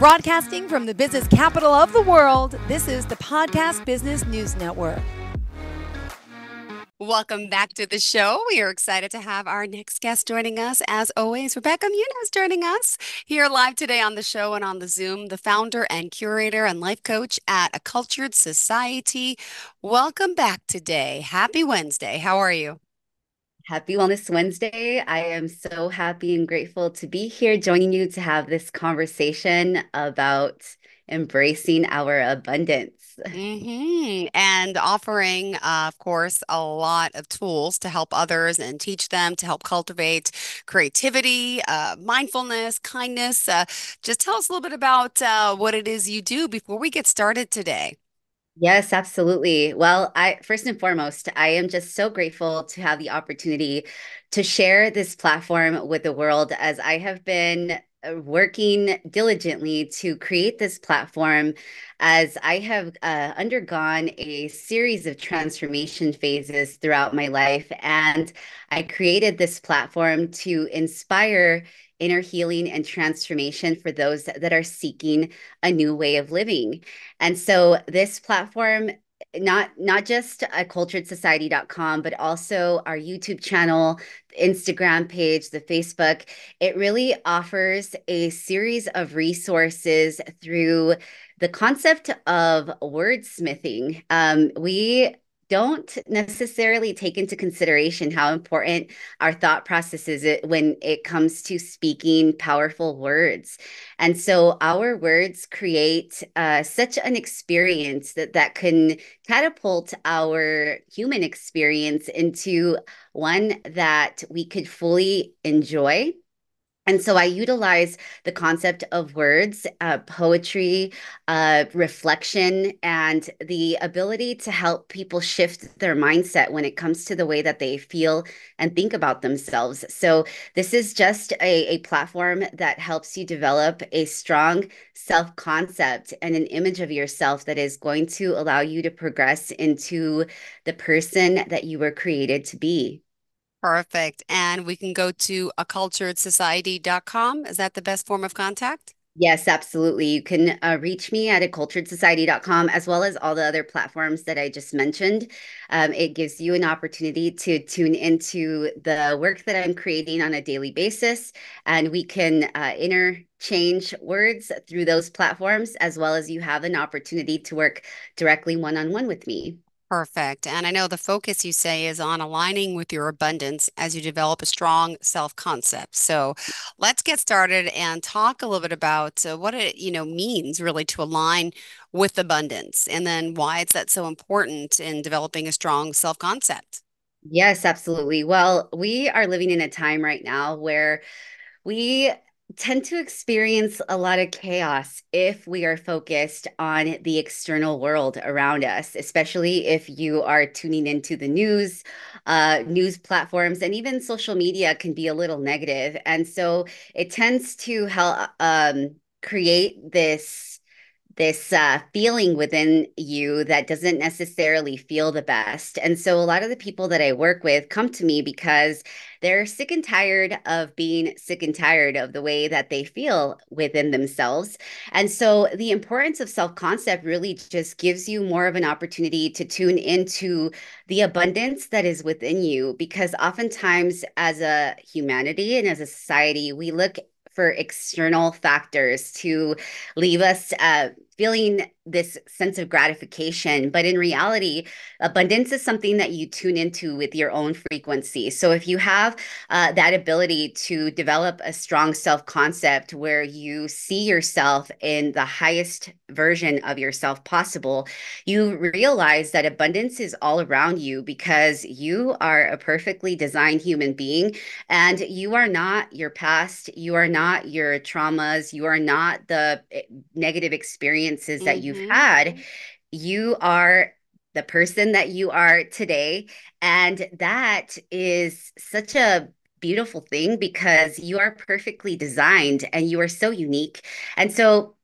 Broadcasting from the business capital of the world, this is the Podcast Business News Network. Welcome back to the show. We are excited to have our next guest joining us. As always, Rebecca Muñoz joining us here live today on the show and on the Zoom, the founder and curator and life coach at A Cultured Society. Welcome back today. Happy Wednesday. How are you? Happy Wellness Wednesday. I am so happy and grateful to be here joining you to have this conversation about embracing our abundance. And offering, of course, a lot of tools to help others and teach them to help cultivate creativity, mindfulness, kindness. Just tell us a little bit about what it is you do before we get started today. Yes, absolutely. Well, I first and foremost, I am just so grateful to have the opportunity to share this platform with the world as I have been working diligently to create this platform as I have undergone a series of transformation phases throughout my life. And I created this platform to inspire inner healing and transformation for those that are seeking a new way of living. And so this platform, not just at culturedsociety.com, but also our YouTube channel, Instagram page, the Facebook, it really offers a series of resources through the concept of wordsmithing. We don't necessarily take into consideration how important our thought process is when it comes to speaking powerful words. And so our words create such an experience that can catapult our human experience into one that we could fully enjoy. And so I utilize the concept of words, poetry, reflection, and the ability to help people shift their mindset when it comes to the way that they feel and think about themselves. So this is just a platform that helps you develop a strong self-concept and an image of yourself that is going to allow you to progress into the person that you were created to be. Perfect. And we can go to aculturedsociety.com. Is that the best form of contact? Yes, absolutely. You can reach me at aculturedsociety.com as well as all the other platforms that I just mentioned. It gives you an opportunity to tune into the work that I'm creating on a daily basis, and we can interchange words through those platforms, as well as you have an opportunity to work directly one-on-one with me. Perfect. And I know the focus you say is on aligning with your abundance as you develop a strong self-concept. So let's get started and talk a little bit about what it, means really to align with abundance and then why it's that so important in developing a strong self-concept. Yes, absolutely. Well, we are living in a time right now where we tend to experience a lot of chaos if we are focused on the external world around us, especially if you are tuning into the news, news platforms, and even social media can be a little negative. And so it tends to help create this feeling within you that doesn't necessarily feel the best. And so a lot of the people that I work with come to me because they're sick and tired of being sick and tired of the way that they feel within themselves. And so the importance of self-concept really just gives you more of an opportunity to tune into the abundance that is within you, because oftentimes as a humanity and as a society, we look for external factors to leave us feeling this sense of gratification. But in reality, abundance is something that you tune into with your own frequency. So if you have that ability to develop a strong self-concept where you see yourself in the highest version of yourself possible, you realize that abundance is all around you because you are a perfectly designed human being and you are not your past, you are not your traumas, you are not the negative experiences that you've Mm-hmm. had. You are the person that you are today. And that is such a beautiful thing because you are perfectly designed and you are so unique. And so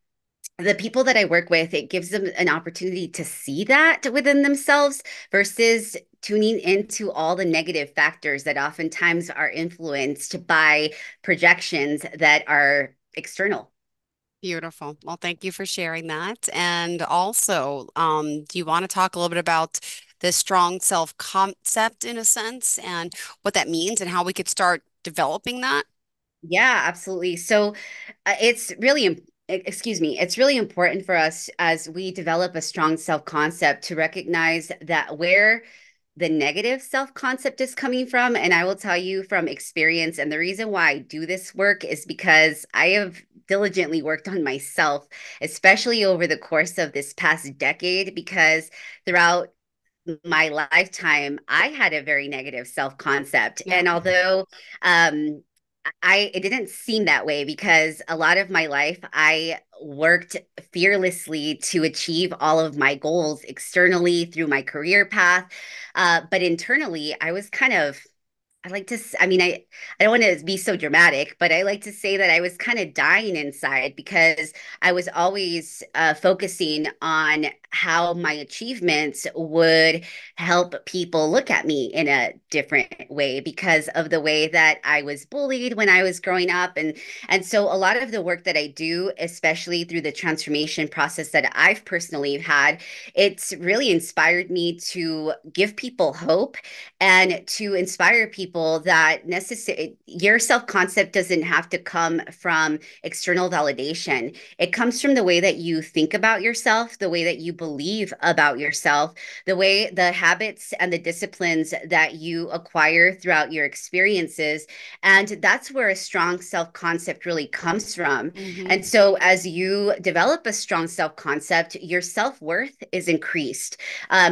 the people that I work with, it gives them an opportunity to see that within themselves versus tuning into all the negative factors that oftentimes are influenced by projections that are external. Beautiful. Well, thank you for sharing that. And also, do you want to talk a little bit about the strong self-concept in a sense and what that means and how we could start developing that? Yeah, absolutely. So it's really, excuse me, it's really important for us as we develop a strong self-concept to recognize that where the negative self-concept is coming from. And I will tell you from experience, and the reason why I do this work is because I have diligently worked on myself, especially over the course of this past decade, because throughout my lifetime, I had a very negative self-concept. Yeah. And although um, it didn't seem that way because a lot of my life I worked fearlessly to achieve all of my goals externally through my career path. But internally, I was kind of I like to, I mean, I don't want to be so dramatic, but I like to say that I was kind of dying inside because I was always focusing on how my achievements would help people look at me in a different way because of the way that I was bullied when I was growing up. And so a lot of the work that I do, especially through the transformation process that I've personally had, it's really inspired me to give people hope and to inspire people that necessary your self-concept doesn't have to come from external validation. It comes from the way that you think about yourself, the way that you believe about yourself, the way the habits and the disciplines that you acquire throughout your experiences. And that's where a strong self-concept really comes from. Hmm. And so as you develop a strong self-concept, your self-worth is increased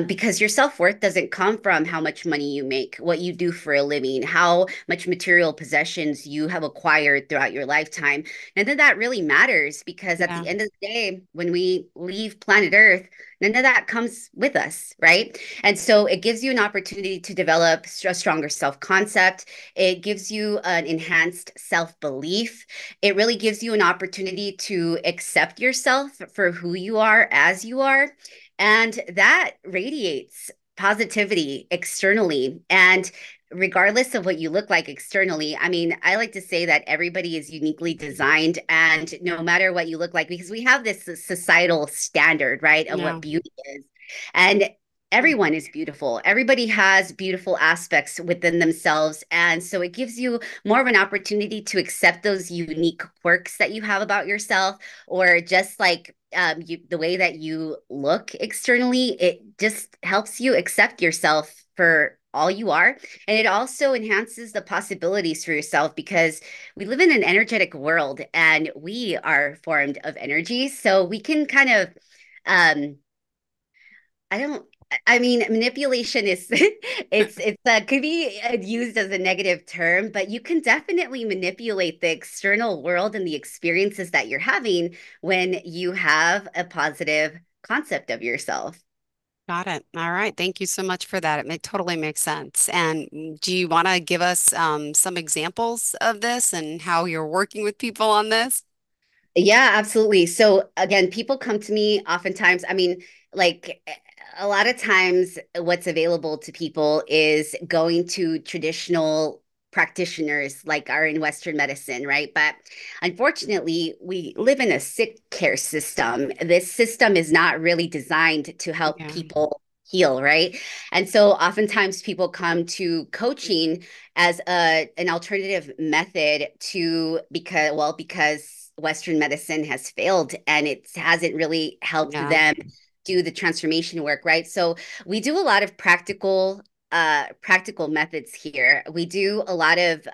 because your self-worth doesn't come from how much money you make, what you do for a living, how much material possessions you have acquired throughout your lifetime. And then that really matters because at Yeah. the end of the day, when we leave planet Earth, none of that comes with us, right? And so it gives you an opportunity to develop a stronger self-concept. It gives you an enhanced self-belief. It really gives you an opportunity to accept yourself for who you are as you are. And that radiates positivity externally. And regardless of what you look like externally, I mean, I like to say that everybody is uniquely designed. And no matter what you look like, because we have this societal standard, right, of Yeah. what beauty is. And everyone is beautiful. Everybody has beautiful aspects within themselves. And so it gives you more of an opportunity to accept those unique quirks that you have about yourself, or just like the way that you look externally, it just helps you accept yourself for all you are. And it also enhances the possibilities for yourself because we live in an energetic world and we are formed of energy. So we can kind of um, I don't. I mean, manipulation is it's could be used as a negative term, but you can definitely manipulate the external world and the experiences that you're having when you have a positive concept of yourself. Got it. All right. Thank you so much for that. Totally makes sense. And do you want to give us some examples of this and how you're working with people on this? Yeah, absolutely. So again, people come to me oftentimes. I mean, like a lot of times, what's available to people is going to traditional practitioners like are in Western medicine, right? But unfortunately, we live in a sick care system. This system is not really designed to help Yeah. people heal, right? And so oftentimes people come to coaching as an alternative method to because Western medicine has failed and it hasn't really helped Yeah. them do the transformation work, right? So we do a lot of practical methods here. We do a lot of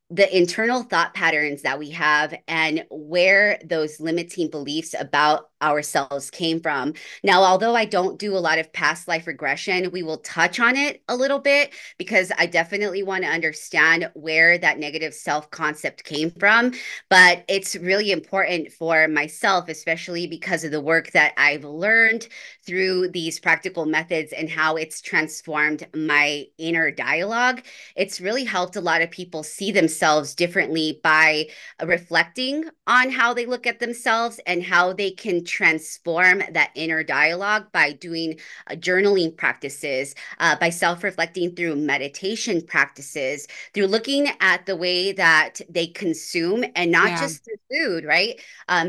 the internal thought patterns that we have and where those limiting beliefs about ourselves came from. Now, although I don't do a lot of past life regression, we will touch on it a little bit because I definitely want to understand where that negative self concept came from. But it's really important for myself, especially because of the work that I've learned through these practical methods and how it's transformed my inner dialogue. It's really helped a lot of people see themselves themselves differently by reflecting on how they look at themselves and how they can transform that inner dialogue by doing journaling practices, by self-reflecting through meditation practices, through looking at the way that they consume, and not Yeah. just through food, right?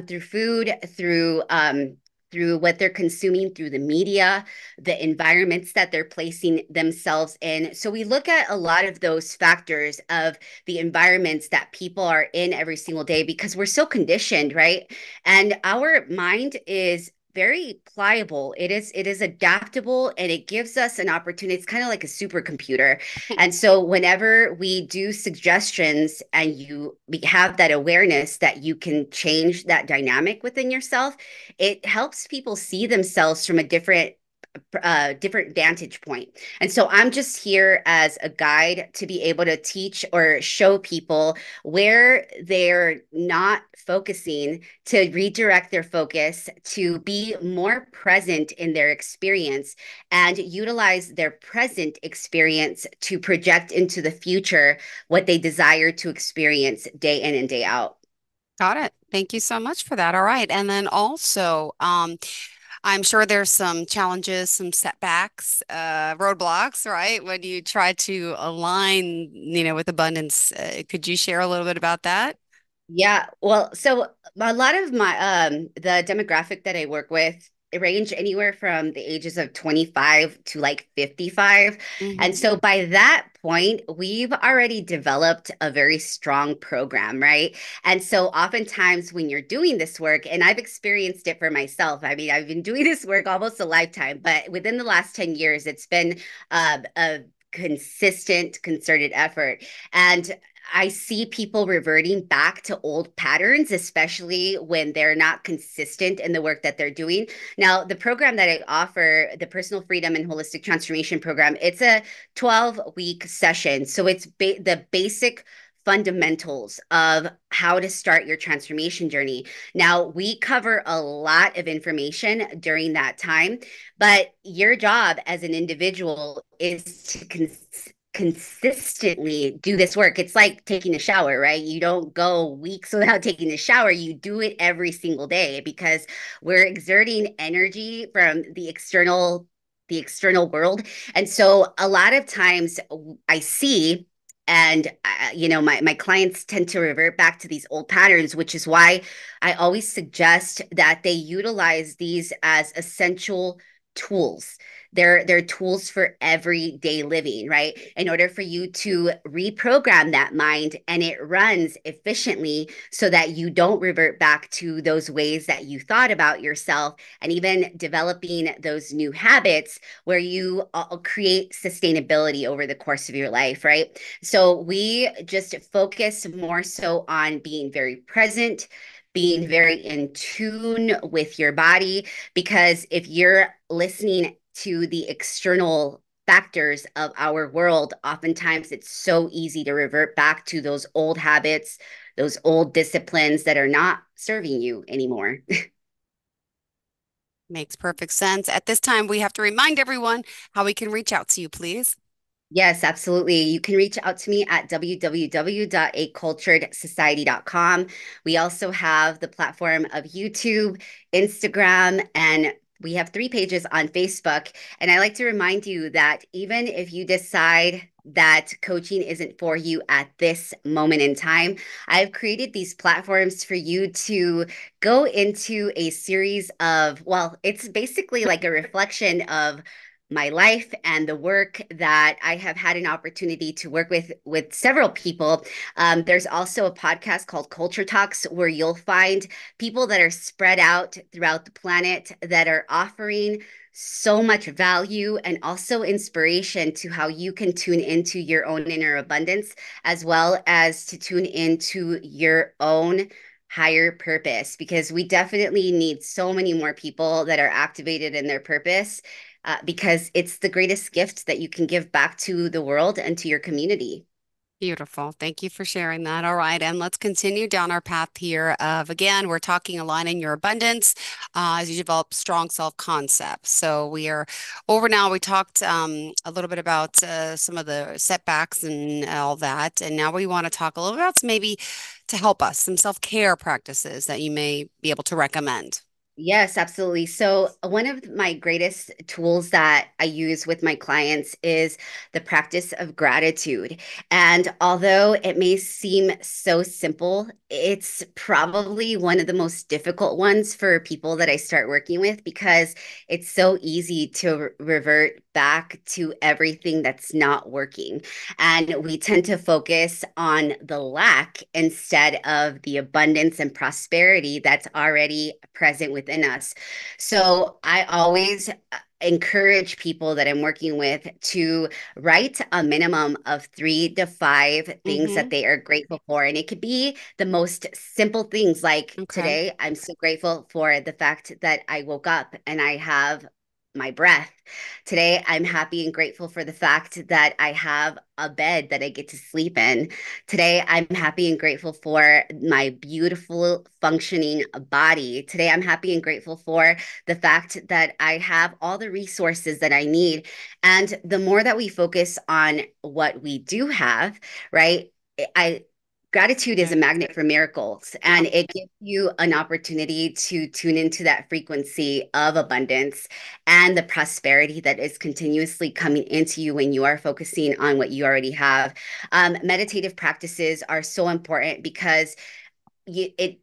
Through food, through what they're consuming, through the media, the environments that they're placing themselves in. So we look at a lot of those factors of the environments that people are in every single day because we're so conditioned, right? And our mind is very pliable. It is adaptable, and it gives us an opportunity. It's kind of like a supercomputer. And so whenever we do suggestions and you have that awareness that you can change that dynamic within yourself, it helps people see themselves from a different vantage point. And so I'm just here as a guide to be able to teach or show people where they're not focusing, to redirect their focus, to be more present in their experience and utilize their present experience to project into the future what they desire to experience day in and day out. Got it. Thank you so much for that. All right. And then also, I'm sure there's some challenges, some setbacks, roadblocks, right? When you try to align, with abundance. Could you share a little bit about that? Yeah, well, so a lot of my the demographic that I work with, it range anywhere from the ages of 25 to like 55. And Hmm. so by that point, we've already developed a very strong program, right? And so oftentimes when you're doing this work, and I've experienced it for myself, I mean, I've been doing this work almost a lifetime, but within the last 10 years, it's been a consistent, concerted effort. And I see people reverting back to old patterns, especially when they're not consistent in the work that they're doing. Now, the program that I offer, the Personal Freedom and Holistic Transformation Program, it's a 12-week session. So it's the basic fundamentals of how to start your transformation journey. Now, we cover a lot of information during that time, but your job as an individual is to consistently do this work. It's like taking a shower, right? You don't go weeks without taking a shower. You do it every single day because we're exerting energy from the external world. And so a lot of times I see, and my clients tend to revert back to these old patterns, which is why I always suggest that they utilize these as essential tools. They're tools for everyday living, right? In order for you to reprogram that mind and it runs efficiently so that you don't revert back to those ways that you thought about yourself, and even developing those new habits where you create sustainability over the course of your life, right? So we just focus more so on being very present, being very in tune with your body, because if you're listening to the external factors of our world, oftentimes it's so easy to revert back to those old habits, those old disciplines that are not serving you anymore. Makes perfect sense. At this time, we have to remind everyone how we can reach out to you, please. Yes, absolutely. You can reach out to me at www.aculturedsociety.com. We also have the platform of YouTube, Instagram, and we have 3 pages on Facebook. And I like to remind you that even if you decide that coaching isn't for you at this moment in time, I've created these platforms for you to go into a series of, well, it's basically like a reflection of my life and the work that I have had an opportunity to work with several people. There's also a podcast called Culture Talks where you'll find people that are spread out throughout the planet that are offering so much value and also inspiration to how you can tune into your own inner abundance, as well as to tune into your own higher purpose, because we definitely need so many more people that are activated in their purpose, because it's the greatest gift that you can give back to the world and to your community. Beautiful. Thank you for sharing that. All right. And let's continue down our path here of, again, we're talking aligning your abundance as you develop strong self-concept. So we are over now. We talked a little bit about some of the setbacks and all that. And now we want to talk a little about maybe to help us some self-care practices that you may be able to recommend. Yes, absolutely. So, one of my greatest tools that I use with my clients is the practice of gratitude. And although it may seem so simple, it's probably one of the most difficult ones for people that I start working with because it's so easy to revert back to everything that's not working. And we tend to focus on the lack instead of the abundance and prosperity that's already present within us. So I always encourage people that I'm working with to write a minimum of 3 to 5 things that Mm-hmm. they are grateful for. And it could be the most simple things like Okay. today, I'm so grateful for the fact that I woke up and I have my breath. Today, I'm happy and grateful for the fact that I have a bed that I get to sleep in. Today, I'm happy and grateful for my beautiful functioning body. Today, I'm happy and grateful for the fact that I have all the resources that I need. And the more that we focus on what we do have, right? I Gratitude is a Right. magnet for miracles, Yep. and it gives you an opportunity to tune into that frequency of abundance and the prosperity that is continuously coming into you when you are focusing on what you already have. Meditative practices are so important because it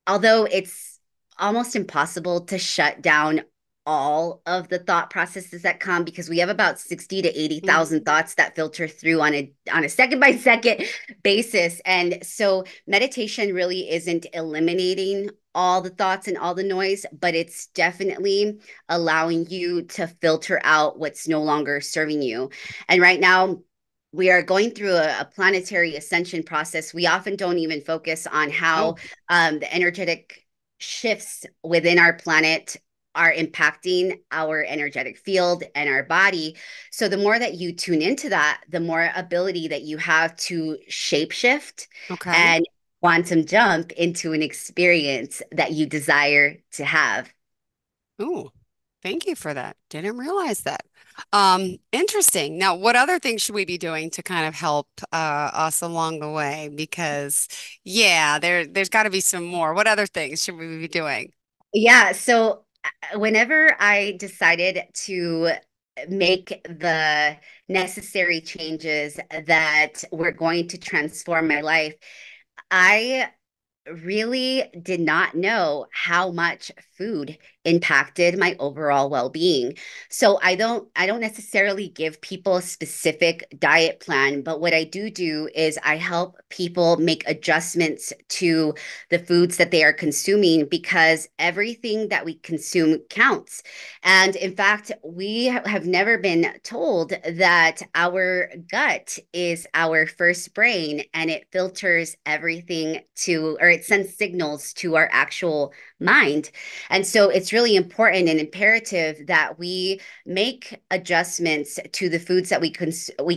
although it's almost impossible to shut down all of the thought processes that come because we have about 60 to Mm-hmm. 80,000 thoughts that filter through on a second by second basis. And so meditation really isn't eliminating all the thoughts and all the noise, but it's definitely allowing you to filter out what's no longer serving you. And right now, we are going through a planetary ascension process. We often don't even focus on how Oh, the energetic shifts within our planet are impacting our energetic field and our body. So the more that you tune into that, the more ability that you have to shapeshift okay. and quantum jump into an experience that you desire to have. Ooh, thank you for that. Didn't realize that. Interesting. Now, what other things should we be doing to kind of help us along the way? Because yeah, there's got to be some more. What other things should we be doing? Yeah, so whenever I decided to make the necessary changes that were going to transform my life, I really did not know how much food impacted my overall well-being. So I don't necessarily give people a specific diet plan, but what I do is I help people make adjustments to the foods that they are consuming because everything that we consume counts. And in fact, we have never been told that our gut is our first brain and it filters everything to, or it sends signals to our actual mind. And so it's really important and imperative that we make adjustments to the foods that we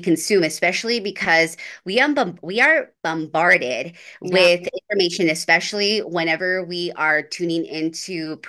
consume, especially because we are bombarded Yeah. with information, especially whenever we are tuning into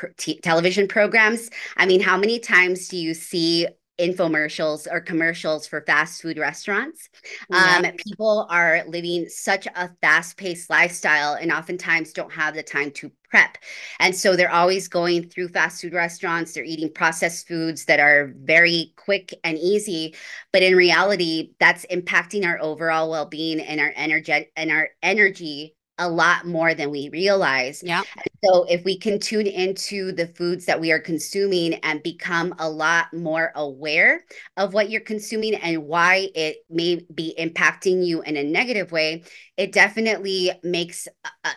television programs. I mean, how many times do you see infomercials or commercials for fast food restaurants? Yeah. People are living such a fast-paced lifestyle and oftentimes don't have the time to prep. And so they're always going through fast food restaurants. They're eating processed foods that are very quick and easy. But in reality, that's impacting our overall well-being and our energy a lot more than we realize. Yeah. So if we can tune into the foods that we are consuming and become a lot more aware of what you're consuming and why it may be impacting you in a negative way, it definitely makes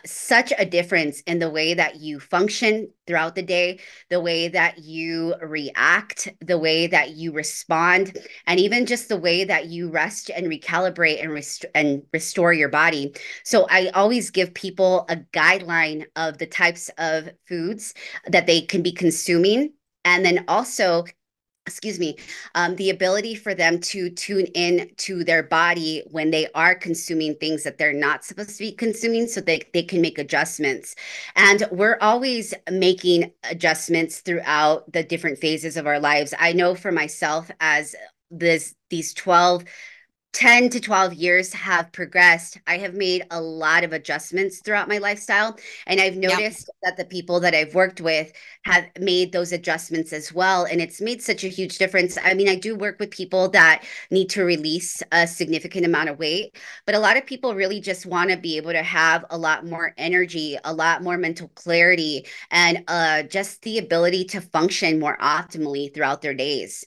such a difference in the way that you function throughout the day, the way that you react, the way that you respond, and even just the way that you rest and recalibrate and restore your body. So I always give people a guideline of the types of foods that they can be consuming. And then also excuse me, the ability for them to tune in to their body when they are consuming things that they're not supposed to be consuming so they can make adjustments. And we're always making adjustments throughout the different phases of our lives. I know for myself, as these 10 to 12 years have progressed, I have made a lot of adjustments throughout my lifestyle. And I've Yep. noticed that the people that I've worked with have made those adjustments as well. And it's made such a huge difference. I mean, I do work with people that need to release a significant amount of weight, but a lot of people really just want to be able to have a lot more energy, a lot more mental clarity, and just the ability to function more optimally throughout their days.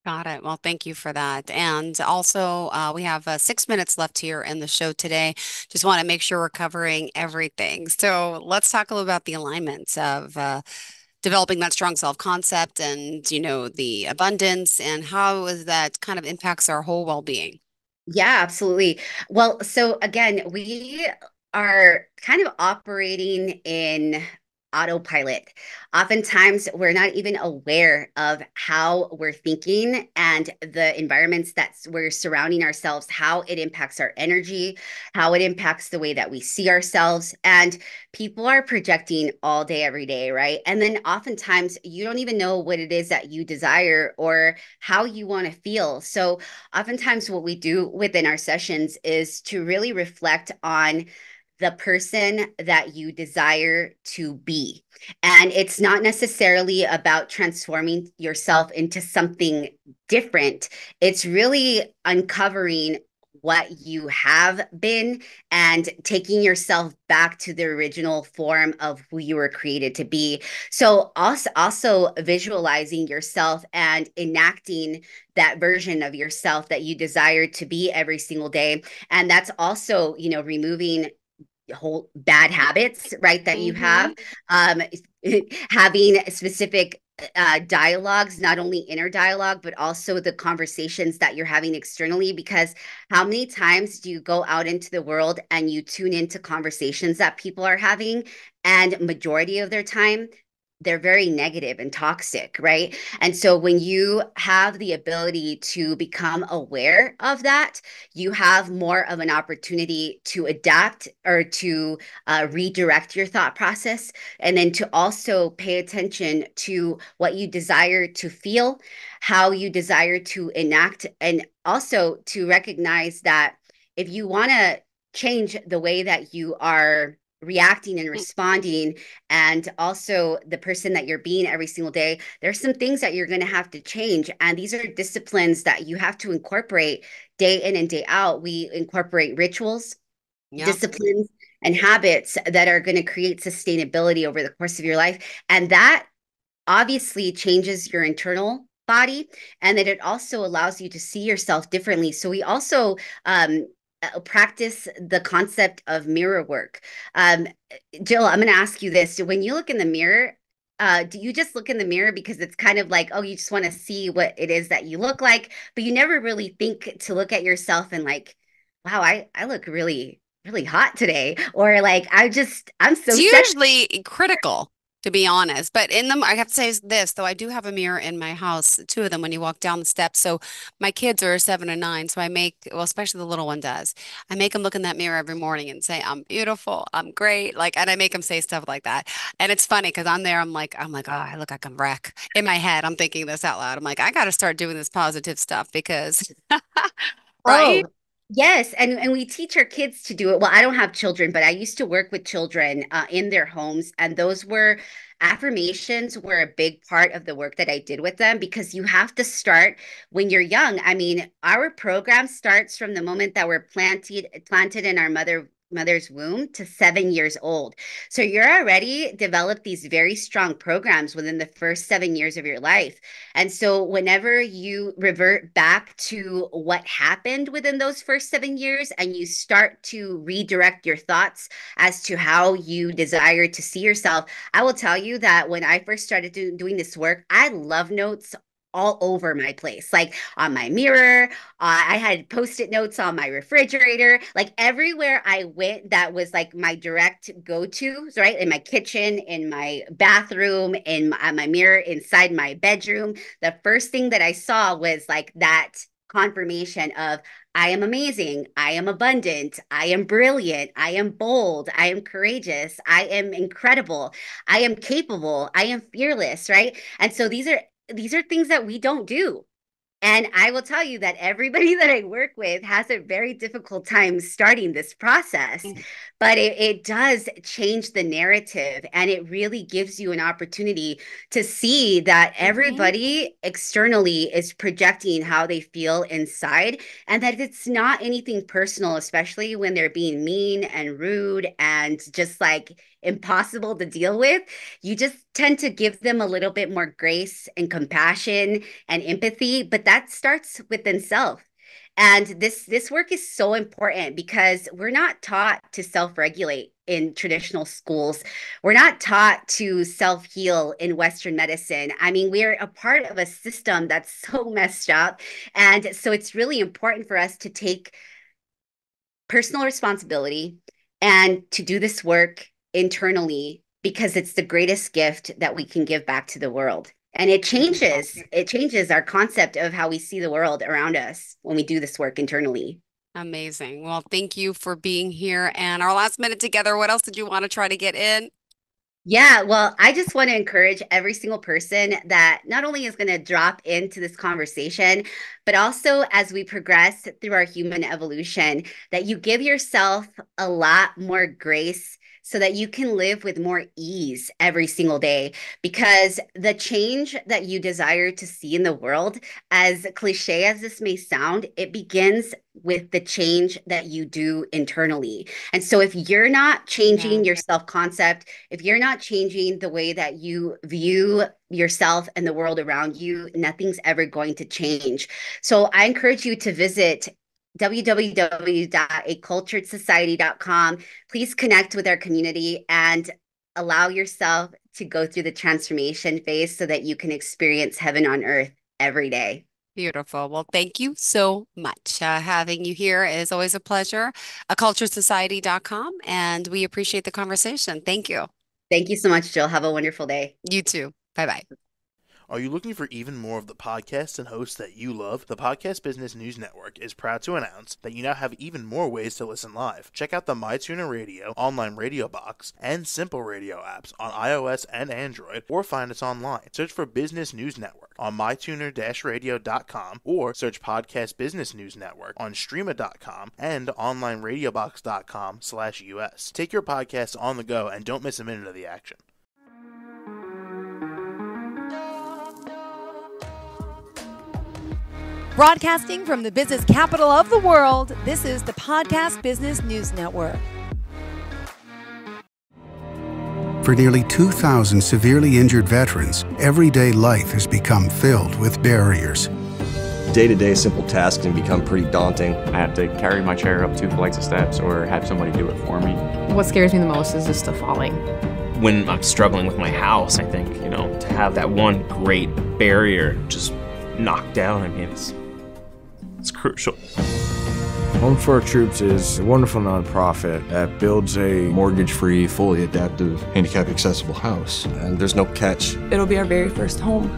Got it. Well, thank you for that. And also, we have 6 minutes left here in the show today. Just want to make sure we're covering everything. So let's talk a little about the alignments of developing that strong self-concept and, the abundance and how is that kind of impacts our whole well-being. Yeah, absolutely. Well, so again, we are kind of operating in autopilot. Oftentimes, we're not even aware of how we're thinking and the environments that we're surrounding ourselves, how it impacts our energy, how it impacts the way that we see ourselves. And people are projecting all day, every day, right? And then oftentimes, you don't even know what it is that you desire or how you want to feel. So, oftentimes what we do within our sessions is to really reflect on the person that you desire to be. And it's not necessarily about transforming yourself into something different. It's really uncovering what you have been and taking yourself back to the original form of who you were created to be. So also visualizing yourself and enacting that version of yourself that you desire to be every single day. And that's also, removing whole bad habits, right, that you Mm-hmm. have, um, having specific dialogues, not only inner dialogue, but also the conversations that you're having externally. Because how many times do you go out into the world and you tune into conversations that people are having, and majority of their time, they're very negative and toxic, right? And so when you have the ability to become aware of that, you have more of an opportunity to adapt or to redirect your thought process, and then to also pay attention to what you desire to feel, how you desire to enact, and also to recognize that if you want to change the way that you are reacting and responding, and also the person that you're being every single day, there's some things that you're going to have to change. And these are disciplines that you have to incorporate day in and day out. We incorporate rituals, Yep. disciplines, and habits that are going to create sustainability over the course of your life. And that obviously changes your internal body, and that it also allows you to see yourself differently. So we also practice the concept of mirror work. um, Jill, I'm going to ask you this. When you look in the mirror, do you just look in the mirror because it's kind of like, oh, you just want to see what it is that you look like, but you never really think to look at yourself and like, wow, I look really, really hot today. Or like, I'm It's so sexy. usually critical, to be honest. But in them, I have to say this, though, I do have a mirror in my house, two of them when you walk down the steps. So my kids are 7 and 9. So I make, well, especially the little one does. I make them look in that mirror every morning and say, I'm beautiful, I'm great. Like, and I make them say stuff like that. And it's funny because I'm there, I'm like, oh, I look like I'm wreck. In my head, I'm thinking this out loud. I'm like, I got to start doing this positive stuff because, right? Oh, yes. And we teach our kids to do it. Well, I don't have children, but I used to work with children in their homes. And those were affirmations were a big part of the work that I did with them, because you have to start when you're young. I mean, our program starts from the moment that we're planted in our mother's womb to 7 years old. So you're already developed these very strong programs within the first 7 years of your life. And so, whenever you revert back to what happened within those first 7 years and you start to redirect your thoughts as to how you desire to see yourself, I will tell you that when I first started doing this work, I love notes all over my place, like on my mirror. I had Post-it notes on my refrigerator, like everywhere I went that was like my direct go-tos, right? In my kitchen, in my bathroom, my mirror, inside my bedroom. The first thing that I saw was like that confirmation of I am amazing, I am abundant, I am brilliant, I am bold, I am courageous, I am incredible, I am capable, I am fearless, right? And so these are things that we don't do. And I will tell you that everybody that I work with has a very difficult time starting this process, but it does change the narrative, and it really gives you an opportunity to see that everybody externally is projecting how they feel inside, and that it's not anything personal, especially when they're being mean and rude and just like impossible to deal with. You just tend to give them a little bit more grace and compassion and empathy, but that starts within self. And this work is so important because we're not taught to self-regulate in traditional schools. We're not taught to self-heal in Western medicine. I mean, we're a part of a system that's so messed up. And so it's really important for us to take personal responsibility and to do this work internally, because it's the greatest gift that we can give back to the world. And it changes our concept of how we see the world around us when we do this work internally. Amazing. Well, thank you for being here. And our last minute together, what else did you want to try to get in? Yeah, well, I just want to encourage every single person that not only is going to drop into this conversation, but also as we progress through our human evolution, that you give yourself a lot more grace so that you can live with more ease every single day. Because the change that you desire to see in the world, as cliche as this may sound, it begins with the change that you do internally. And so if you're not changing your self-concept, if you're not changing the way that you view yourself and the world around you, nothing's ever going to change. So I encourage you to visit www.aculturedsociety.com. Please connect with our community and allow yourself to go through the transformation phase so that you can experience heaven on earth every day. Beautiful. Well, thank you so much. Having you here is always a pleasure. Aculturesociety.com, and we appreciate the conversation. Thank you. Thank you so much, Jill. Have a wonderful day. You too. Bye-bye. Are you looking for even more of the podcasts and hosts that you love? The Podcast Business News Network is proud to announce that you now have even more ways to listen live. Check out the MyTuner Radio, online radio box, and Simple Radio apps on iOS and Android, or find us online. Search for Business News Network on mytuner-radio.com, or search Podcast Business News Network on streama.com and onlineradiobox.com/US. Take your podcast on the go and don't miss a minute of the action. Broadcasting from the business capital of the world, this is the Podcast Business News Network. For nearly 2,000 severely injured veterans, everyday life has become filled with barriers. Day-to-day simple tasks can become pretty daunting. I have to carry my chair up 2 flights of steps or have somebody do it for me. What scares me the most is just the falling. When I'm struggling with my house, I think, to have that one great barrier just knocked down, it's crucial. Home for Our Troops is a wonderful nonprofit that builds a mortgage-free, fully adaptive, handicap-accessible house. And there's no catch. It'll be our very first home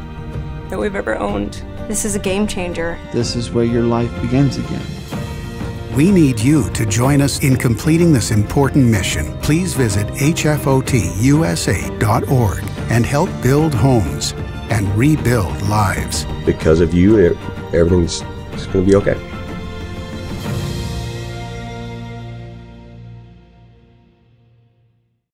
that we've ever owned. This is a game changer. This is where your life begins again. We need you to join us in completing this important mission. Please visit hfotusa.org and help build homes and rebuild lives. Because of you, everything's going to be okay.